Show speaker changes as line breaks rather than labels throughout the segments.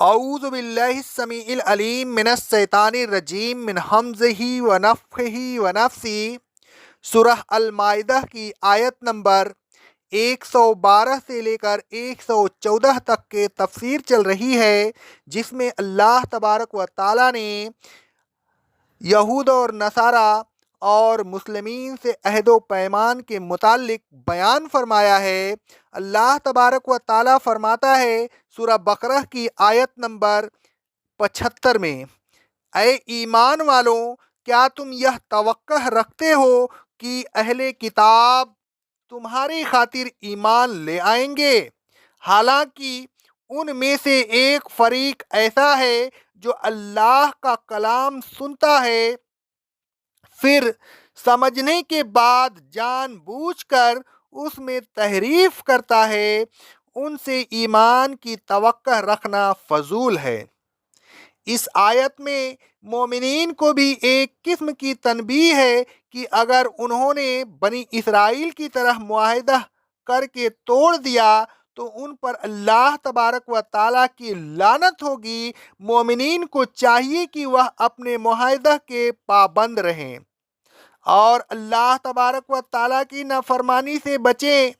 اعوذ باللہ السمیع العلیم من الشیطان الرجیم من حمزہ ونفخہ ونفثہ۔ سورہ المائدہ کی آیت نمبر 112 سے لے کر 114 تک کے تفسیر چل رہی ہے، جس میں اللہ تبارک و تعالیٰ نے یہود اور نصارہ اور مسلمین سے عہد و پیمان کے متعلق بیان فرمایا ہے۔ اللہ تبارک و تعالیٰ فرماتا ہے سورہ بقرہ کی آیت نمبر 75 میں، اے ایمان والوں، کیا تم یہ توقع رکھتے ہو کہ اہل کتاب تمہاری خاطر ایمان لے آئیں گے، حالانکہ ان میں سے ایک فریق ایسا ہے جو اللہ کا کلام سنتا ہے، پھر سمجھنے کے بعد جان بوجھ کر اس میں تحریف کرتا ہے، ان سے ایمان کی توقع رکھنا فضول ہے۔ اس آیت میں مومنین کو بھی ایک قسم کی تنبیہ ہے کہ اگر انہوں نے بنی اسرائیل کی طرح معاہدہ کر کے توڑ دیا تو ان پر اللہ تبارک و تعالیٰ کی لعنت ہوگی۔ مومنین کو چاہیے کہ وہ اپنے معاہدہ کے پابند رہیں اور اللہ تبارک و تعالیٰ کی نافرمانی سے بچیں۔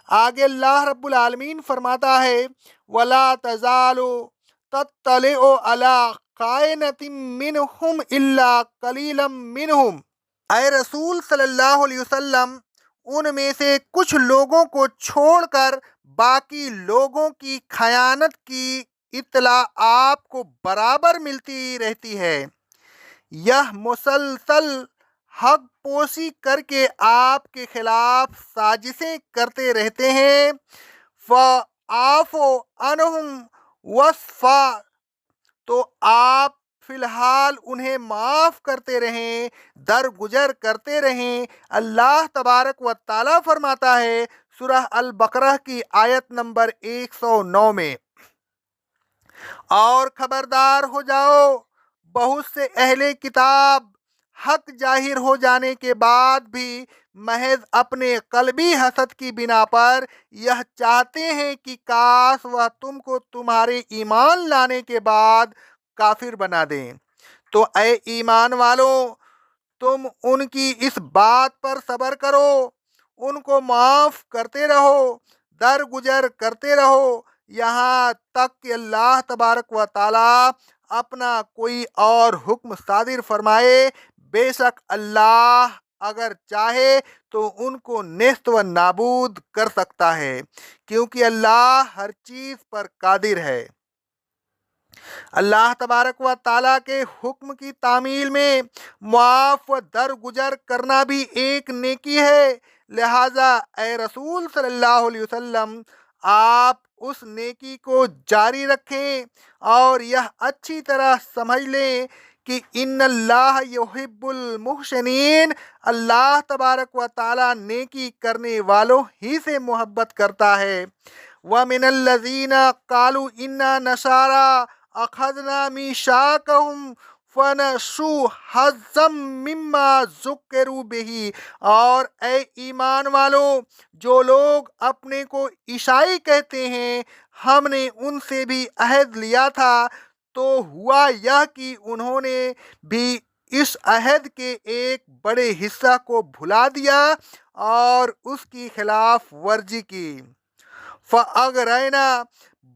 آگے اللہ رب العالمین فرماتا ہے وَلَا تَزَالُ تَطَّلِعُ عَلَىٰ خَائِنَةٍ مِّنْهُمْ إِلَّا قَلِيلًا مِّنْهُمْ۔ اے رسول صلی اللہ علیہ وسلم، ان میں سے کچھ لوگوں کو چھوڑ کر باقی لوگوں کی خیانت کی اطلاع آپ کو برابر ملتی رہتی ہے۔ یہ مسلسل حق پوشی کر کے آپ کے خلاف سازشیں کرتے رہتے ہیں۔ فَاعْفُوا عَنْهُمْ وَاصْفَحُوا، تو آپ فی الحال انہیں معاف کرتے رہیں، درگزر کرتے رہیں۔ اللہ تبارک و تعالیٰ فرماتا ہے سورہ البقرہ کی آیت نمبر 109 میں، اور خبردار ہو جاؤ، بہت سے اہل کتاب حق ظاہر ہو جانے کے بعد بھی محض اپنے قلبی حسد کی بنا پر یہ چاہتے ہیں کہ کاش وہ تم کو تمہارے ایمان لانے کے بعد کافر بنا دیں۔ تو اے ایمان والوں، تم ان کی اس بات پر صبر کرو، ان کو معاف کرتے رہو، درگزر کرتے رہو، یہاں تک کہ اللہ تبارک و تعالیٰ اپنا کوئی اور حکم صادر فرمائے۔ بے شک اللہ اگر چاہے تو ان کو نیست و نابود کر سکتا ہے، کیونکہ اللہ ہر چیز پر قادر ہے۔ اللہ تبارک و تعالیٰ کے حکم کی تعمیل میں معاف و درگزر کرنا بھی ایک نیکی ہے، لہٰذا اے رسول صلی اللہ علیہ وسلم، آپ اس نیکی کو جاری رکھیں اور یہ اچھی طرح سمجھ لیں کہ ان اللہ یحب المحسنین، اللہ تبارک و تعالیٰ نیکی کرنے والوں ہی سے محبت کرتا ہے۔ وَمِنَ الَّذِينَ قَالُوا إِنَّا نَصَارَىٰ أَخَذْنَا مِيثَاقَهُمْ فَنَسُوا حَظًّا مِّمَّا ذُكِّرُوا بِهِ، اور اے ایمان والوں، جو لوگ اپنے کو عیسائی کہتے ہیں، ہم نے ان سے بھی عہد لیا تھا، تو ہوا یہ کہ انہوں نے بھی اس عہد کے ایک بڑے حصہ کو بھلا دیا اور اس کی خلاف ورزی کی۔ فَأَغْرَيْنَا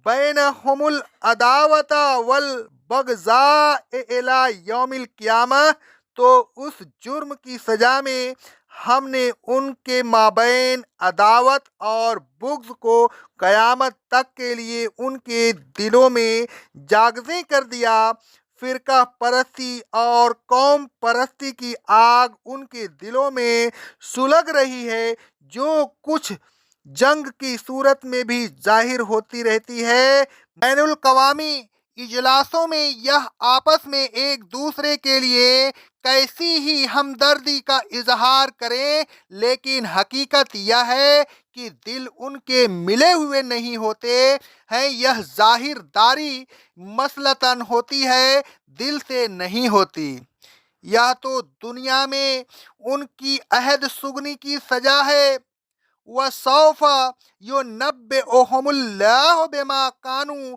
بَيْنَهُمُ الْعَدَاوَةَ وَالْبَغْضَاءَ إِلَىٰ يَوْمِ الْقِيَامَةِ، تو اس جرم کی سزا میں ہم نے ان کے مابین عداوت اور بغض کو قیامت تک کے لیے ان کے دلوں میں جاگزیں کر دیا۔ فرقہ پرستی اور قوم پرستی کی آگ ان کے دلوں میں سلگ رہی ہے، جو کچھ جنگ کی صورت میں بھی ظاہر ہوتی رہتی ہے۔ بین الاقوامی اجلاسوں میں یہ آپس میں ایک دوسرے کے لیے کیسی ہی ہمدردی کا اظہار کریں، لیکن حقیقت یہ ہے کہ دل ان کے ملے ہوئے نہیں ہوتے ہیں۔ یہ ظاہر داری مثلتاً ہوتی ہے، دل سے نہیں ہوتی۔ یہ تو دنیا میں ان کی عہد سگنی کی سزا ہے۔ وَسَوْفَ يُنَبِّئُهُمُ اللَّهُ بِمَا كَانُوا